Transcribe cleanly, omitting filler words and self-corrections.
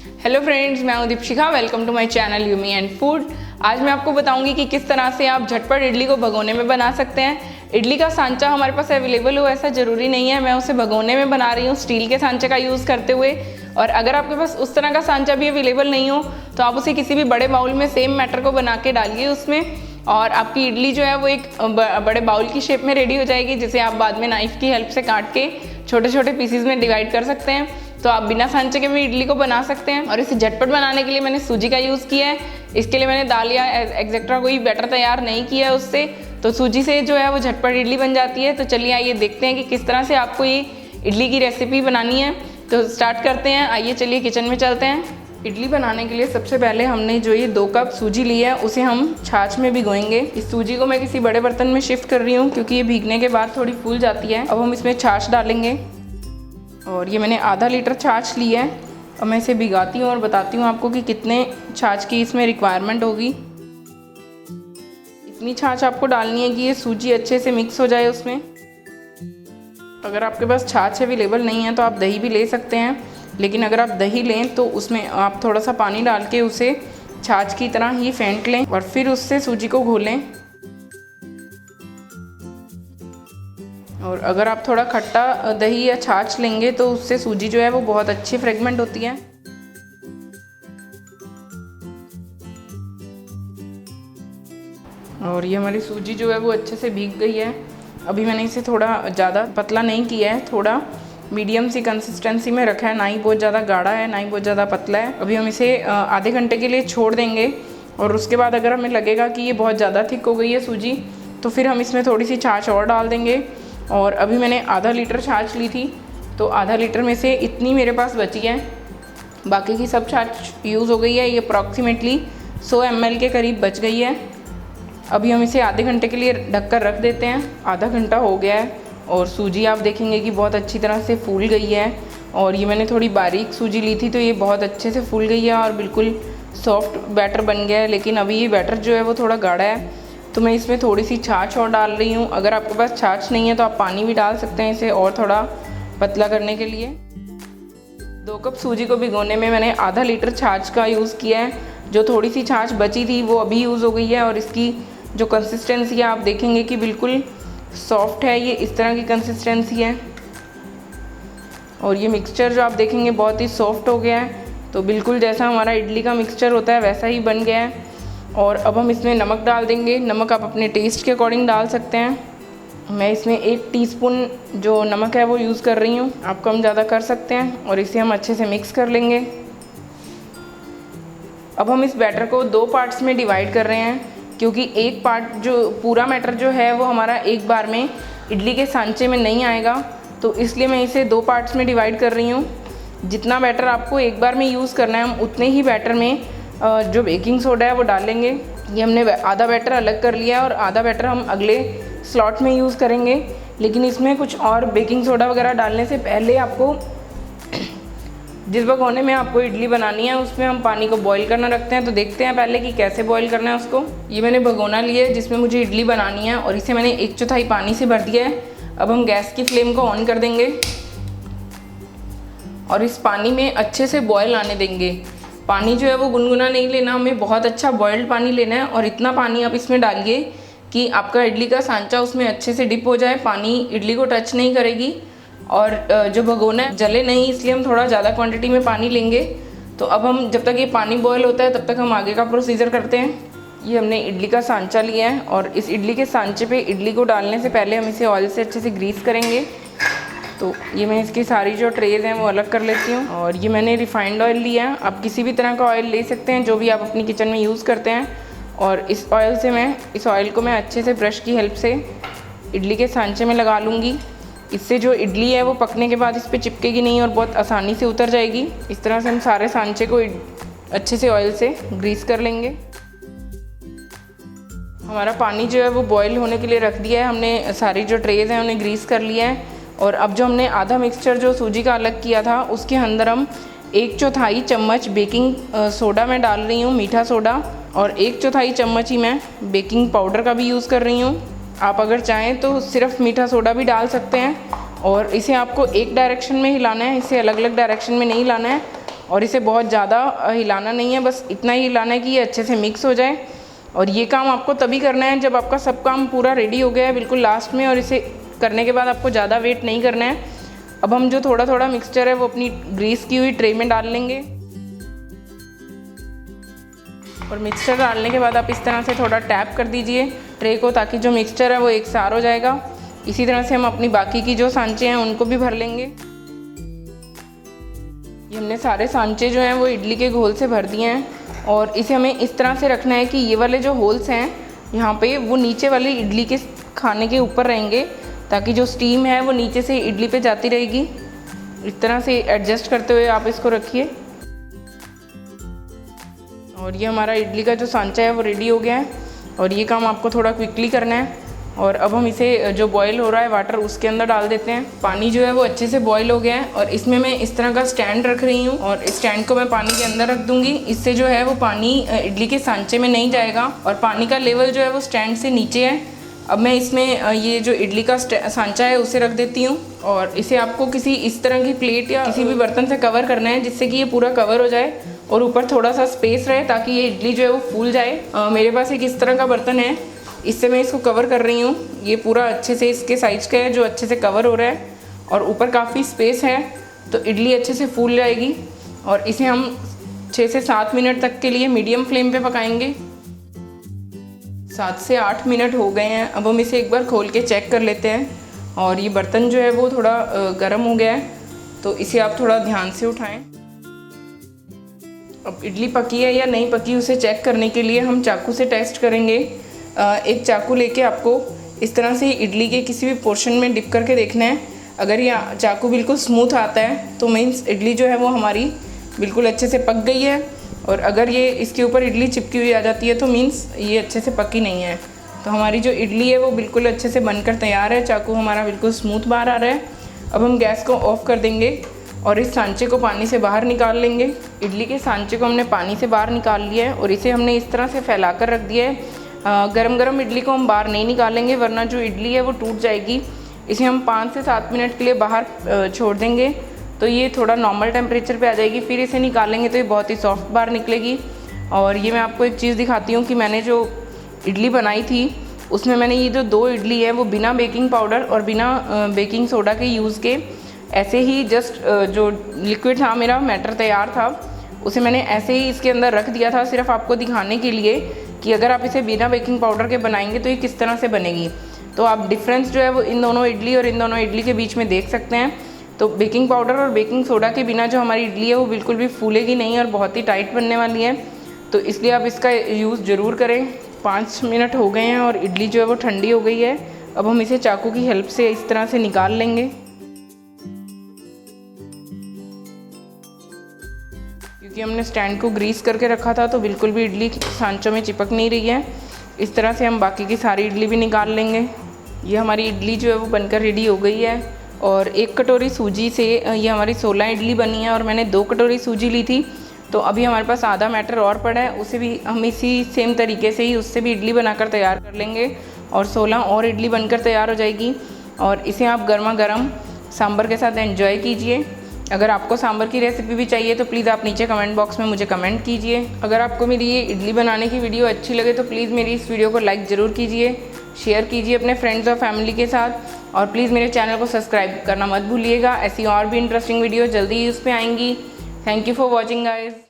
Hello friends, मैं हूं Deepshikha. Welcome to my channel yummy and food. आज मैं आपको बताऊंगी कि किस तरह से आप झटपट इडली को भगोने में बना सकते हैं। इडली का सांचा हमारे पास अवेलेबल हो ऐसा ज़रूरी नहीं है। मैं उसे भगोने में बना रही हूँ स्टील के सांचे का यूज़ करते हुए। और अगर आपके पास उस तरह का सांचा भी अवेलेबल नहीं हो तो आप उसे किसी भी बड़े बाउल में सेम मैटर को बना के डालिए उसमें, और आपकी इडली जो है वो एक बड़े बाउल की शेप में रेडी हो जाएगी, जिसे आप बाद में नाइफ़ की हेल्प से काट के छोटे छोटे पीसीज में डिवाइड कर सकते हैं। तो आप बिना सांचे के भी इडली को बना सकते हैं। और इसे झटपट बनाने के लिए मैंने सूजी का यूज़ किया है। इसके लिए मैंने दाल या एक्सेट्रा कोई बैटर तैयार नहीं किया है उससे, तो सूजी से जो है वो झटपट इडली बन जाती है। तो चलिए आइए देखते हैं कि किस तरह से आपको ये इडली की रेसिपी बनानी है। तो स्टार्ट करते हैं, आइए चलिए किचन में चलते हैं। इडली बनाने के लिए सबसे पहले हमने जो ये 2 कप सूजी ली है उसे हम छाछ में भिगोएंगे। इस सूजी को मैं किसी बड़े बर्तन में शिफ्ट कर रही हूँ क्योंकि ये भीगने के बाद थोड़ी फूल जाती है। अब हम इसमें छाछ डालेंगे और ये मैंने आधा लीटर छाछ ली है। अब मैं इसे भिगाती हूँ और बताती हूँ आपको कि कितने छाछ की इसमें रिक्वायरमेंट होगी। इतनी छाछ आपको डालनी है कि ये सूजी अच्छे से मिक्स हो जाए उसमें। अगर आपके पास छाछ अवेलेबल नहीं है तो आप दही भी ले सकते हैं, लेकिन अगर आप दही लें तो उसमें आप थोड़ा सा पानी डाल के उसे छाछ की तरह ही फेंट लें और फिर उससे सूजी को घोलें। और अगर आप थोड़ा खट्टा दही या छाछ लेंगे तो उससे सूजी जो है वो बहुत अच्छी फ्रेगमेंट होती है। और ये हमारी सूजी जो है वो अच्छे से भीग गई है। अभी मैंने इसे थोड़ा ज़्यादा पतला नहीं किया है, थोड़ा मीडियम सी कंसिस्टेंसी में रखा है, ना ही बहुत ज़्यादा गाढ़ा है ना ही बहुत ज़्यादा पतला है। अभी हम इसे आधे घंटे के लिए छोड़ देंगे और उसके बाद अगर हमें लगेगा कि ये बहुत ज़्यादा थिक हो गई है सूजी तो फिर हम इसमें थोड़ी सी छाछ और डाल देंगे। और अभी मैंने आधा लीटर छाछ ली थी तो आधा लीटर में से इतनी मेरे पास बची है, बाकी की सब छाछ यूज़ हो गई है। ये अप्रॉक्सीमेटली 100 ml के करीब बच गई है। अभी हम इसे आधे घंटे के लिए ढककर रख देते हैं। आधा घंटा हो गया है और सूजी आप देखेंगे कि बहुत अच्छी तरह से फूल गई है। और ये मैंने थोड़ी बारीक सूजी ली थी तो ये बहुत अच्छे से फूल गई है और बिल्कुल सॉफ्ट बैटर बन गया है। लेकिन अभी ये बैटर जो है वो थोड़ा गाढ़ा है तो मैं इसमें थोड़ी सी छाछ और डाल रही हूँ। अगर आपके पास छाछ नहीं है तो आप पानी भी डाल सकते हैं इसे और थोड़ा पतला करने के लिए। 2 कप सूजी को भिगोने में मैंने आधा लीटर छाछ का यूज़ किया है। जो थोड़ी सी छाछ बची थी वो अभी यूज़ हो गई है और इसकी जो कंसिस्टेंसी है आप देखेंगे कि बिल्कुल सॉफ्ट है। ये इस तरह की कंसिस्टेंसी है और ये मिक्सचर जो आप देखेंगे बहुत ही सॉफ्ट हो गया है। तो बिल्कुल जैसा हमारा इडली का मिक्सचर होता है वैसा ही बन गया है। और अब हम इसमें नमक डाल देंगे। नमक आप अपने टेस्ट के अकॉर्डिंग डाल सकते हैं। मैं इसमें 1 टीस्पून जो नमक है वो यूज़ कर रही हूँ, आप कम ज़्यादा कर सकते हैं। और इसे हम अच्छे से मिक्स कर लेंगे। अब हम इस बैटर को 2 पार्ट्स में डिवाइड कर रहे हैं क्योंकि एक पार्ट जो पूरा बैटर जो है वो हमारा एक बार में इडली के सांचे में नहीं आएगा, तो इसलिए मैं इसे 2 पार्ट्स में डिवाइड कर रही हूँ। जितना बैटर आपको एक बार में यूज़ करना है हम उतने ही बैटर में जो बेकिंग सोडा है वो डालेंगे। ये हमने आधा बैटर अलग कर लिया है और आधा बैटर हम अगले स्लॉट में यूज़ करेंगे। लेकिन इसमें कुछ और बेकिंग सोडा वगैरह डालने से पहले आपको जिस भगोने में आपको इडली बनानी है उसमें हम पानी को बॉईल करना रखते हैं। तो देखते हैं पहले कि कैसे बॉईल करना है उसको। ये मैंने भगोना लिया है जिसमें मुझे इडली बनानी है और इसे मैंने 1/4 पानी से भर दिया है। अब हम गैस की फ्लेम को ऑन कर देंगे और इस पानी में अच्छे से बॉईल आने देंगे। पानी जो है वो गुनगुना नहीं लेना, हमें बहुत अच्छा बॉइल्ड पानी लेना है। और इतना पानी आप इसमें डालिए कि आपका इडली का सांचा उसमें अच्छे से डिप हो जाए, पानी इडली को टच नहीं करेगी और जो भगोना है जले नहीं, इसलिए हम थोड़ा ज़्यादा क्वांटिटी में पानी लेंगे। तो अब हम जब तक ये पानी बॉयल होता है तब तक हम आगे का प्रोसीजर करते हैं। ये हमने इडली का सांचा लिया है और इस इडली के सांचे पे इडली को डालने से पहले हम इसे ऑयल से अच्छे से ग्रीस करेंगे। तो ये मैं इसकी सारी जो ट्रेज़ हैं वो अलग कर लेती हूँ। और ये मैंने रिफाइंड ऑयल लिया है, आप किसी भी तरह का ऑयल ले सकते हैं जो भी आप अपनी किचन में यूज़ करते हैं। और इस ऑयल को मैं अच्छे से ब्रश की हेल्प से इडली के सांचे में लगा लूँगी। इससे जो इडली है वो पकने के बाद इस पर चिपकेगी नहीं और बहुत आसानी से उतर जाएगी। इस तरह से हम सारे सांचे को अच्छे से ऑयल से ग्रीस कर लेंगे। हमारा पानी जो है वो बॉयल होने के लिए रख दिया है, हमने सारी जो ट्रेज़ हैं उन्हें ग्रीस कर लिया है। और अब जो हमने आधा मिक्सचर जो सूजी का अलग किया था उसके अंदर हम 1/4 चम्मच बेकिंग सोडा मैं डाल रही हूँ, मीठा सोडा। और 1/4 चम्मच ही मैं बेकिंग पाउडर का भी यूज़ कर रही हूँ। आप अगर चाहें तो सिर्फ मीठा सोडा भी डाल सकते हैं। और इसे आपको एक डायरेक्शन में हिलाना है, इसे अलग अलग डायरेक्शन में नहीं लाना है। और इसे बहुत ज़्यादा हिलाना नहीं है, बस इतना ही हिलाना है कि ये अच्छे से मिक्स हो जाए। और ये काम आपको तभी करना है जब आपका सब काम पूरा रेडी हो गया है बिल्कुल लास्ट में, और इसे करने के बाद आपको ज़्यादा वेट नहीं करना है। अब हम जो थोड़ा थोड़ा मिक्सचर है वो अपनी ग्रीस की हुई ट्रे में डाल लेंगे, और मिक्सचर डालने के बाद आप इस तरह से थोड़ा टैप कर दीजिए ट्रे को, ताकि जो मिक्सचर है वो एक सार हो जाएगा। इसी तरह से हम अपनी बाकी की जो सांचे हैं उनको भी भर लेंगे। ये हमने सारे सांचे जो हैं वो इडली के घोल से भर दिए हैं, और इसे हमें इस तरह से रखना है कि ये वाले जो होल्स हैं यहाँ पे वो नीचे वाली इडली के खाने के ऊपर रहेंगे, ताकि जो स्टीम है वो नीचे से इडली पे जाती रहेगी। इस तरह से एडजस्ट करते हुए आप इसको रखिए। और ये हमारा इडली का जो सांचा है वो रेडी हो गया है, और ये काम आपको थोड़ा क्विकली करना है। और अब हम इसे जो बॉईल हो रहा है वाटर उसके अंदर डाल देते हैं। पानी जो है वो अच्छे से बॉईल हो गया है, और इसमें मैं इस तरह का स्टैंड रख रही हूँ, और इस स्टैंड को मैं पानी के अंदर रख दूँगी। इससे जो है वो पानी इडली के सांचे में नहीं जाएगा, और पानी का लेवल जो है वो स्टैंड से नीचे है। अब मैं इसमें ये जो इडली का सांचा है उसे रख देती हूँ, और इसे आपको किसी इस तरह की प्लेट या किसी भी बर्तन से कवर करना है, जिससे कि ये पूरा कवर हो जाए और ऊपर थोड़ा सा स्पेस रहे, ताकि ये इडली जो है वो फूल जाए। मेरे पास एक इस तरह का बर्तन है, इससे मैं इसको कवर कर रही हूँ। ये पूरा अच्छे से इसके साइज का है जो अच्छे से कवर हो रहा है, और ऊपर काफ़ी स्पेस है, तो इडली अच्छे से फूल जाएगी। और इसे हम 6 से 7 मिनट तक के लिए मीडियम फ्लेम पे पकाएंगे। 7 से 8 मिनट हो गए हैं। अब हम इसे एक बार खोल के चेक कर लेते हैं, और ये बर्तन जो है वो थोड़ा गर्म हो गया है, तो इसे आप थोड़ा ध्यान से उठाएं। अब इडली पकी है या नहीं पकी उसे चेक करने के लिए हम चाकू से टेस्ट करेंगे। एक चाकू लेके आपको इस तरह से इडली के किसी भी पोर्शन में डिप करके देखना है। अगर ये चाकू बिल्कुल स्मूथ आता है तो मीन्स इडली जो है वो हमारी बिल्कुल अच्छे से पक गई है, और अगर ये इसके ऊपर इडली चिपकी हुई आ जाती है तो मीन्स ये अच्छे से पकी नहीं है। तो हमारी जो इडली है वो बिल्कुल अच्छे से बनकर तैयार है, चाकू हमारा बिल्कुल स्मूथ बाहर आ रहा है। अब हम गैस को ऑफ कर देंगे और इस सांचे को पानी से बाहर निकाल लेंगे। इडली के सांचे को हमने पानी से बाहर निकाल लिया है, और इसे हमने इस तरह से फैला कर रख दिया है। गरम गरम इडली को हम बाहर नहीं निकालेंगे, वरना जो इडली है वो टूट जाएगी। इसे हम 5 से 7 मिनट के लिए बाहर छोड़ देंगे, तो ये थोड़ा नॉर्मल टेम्परेचर पे आ जाएगी। फिर इसे निकालेंगे तो ये बहुत ही सॉफ्ट बाहर निकलेगी। और ये मैं आपको एक चीज़ दिखाती हूँ कि मैंने जो इडली बनाई थी उसमें मैंने ये जो 2 इडली है वो बिना बेकिंग पाउडर और बिना बेकिंग सोडा के यूज़ के, ऐसे ही जस्ट जो लिक्विड था मेरा बैटर तैयार था उसे मैंने ऐसे ही इसके अंदर रख दिया था, सिर्फ आपको दिखाने के लिए कि अगर आप इसे बिना बेकिंग पाउडर के बनाएंगे तो ये किस तरह से बनेगी। तो आप डिफरेंस जो है वो इन दोनों इडली और इन दोनों इडली के बीच में देख सकते हैं। तो बेकिंग पाउडर और बेकिंग सोडा के बिना जो हमारी इडली है वो बिल्कुल भी फूलेगी नहीं और बहुत ही टाइट बनने वाली है। तो इसलिए आप इसका यूज़ ज़रूर करें। 5 मिनट हो गए हैं और इडली जो है वो ठंडी हो गई है। अब हम इसे चाकू की हेल्प से इस तरह से निकाल लेंगे, क्योंकि हमने स्टैंड को ग्रीस करके रखा था तो बिल्कुल भी इडली सांचों में चिपक नहीं रही है। इस तरह से हम बाकी की सारी इडली भी निकाल लेंगे। ये हमारी इडली जो है वो बनकर रेडी हो गई है। और 1 कटोरी सूजी से ये हमारी 16 इडली बनी है, और मैंने 2 कटोरी सूजी ली थी। तो अभी हमारे पास आधा बैटर और पड़ा है, उसे भी हम इसी सेम तरीके से ही उससे भी इडली बनाकर तैयार कर लेंगे, और 16 और इडली बनकर तैयार हो जाएगी। और इसे आप गर्मा गर्म सांभर के साथ एंजॉय कीजिए। अगर आपको सांभर की रेसिपी भी चाहिए तो प्लीज़ आप नीचे कमेंट बॉक्स में मुझे कमेंट कीजिए। अगर आपको मेरी ये इडली बनाने की वीडियो अच्छी लगे तो प्लीज़ मेरी इस वीडियो को लाइक ज़रूर कीजिए, शेयर कीजिए अपने फ्रेंड्स और फैमिली के साथ, और प्लीज़ मेरे चैनल को सब्सक्राइब करना मत भूलिएगा। ऐसी और भी इंटरेस्टिंग वीडियो जल्दी ही उस पर आएंगी। Thank you for watching guys.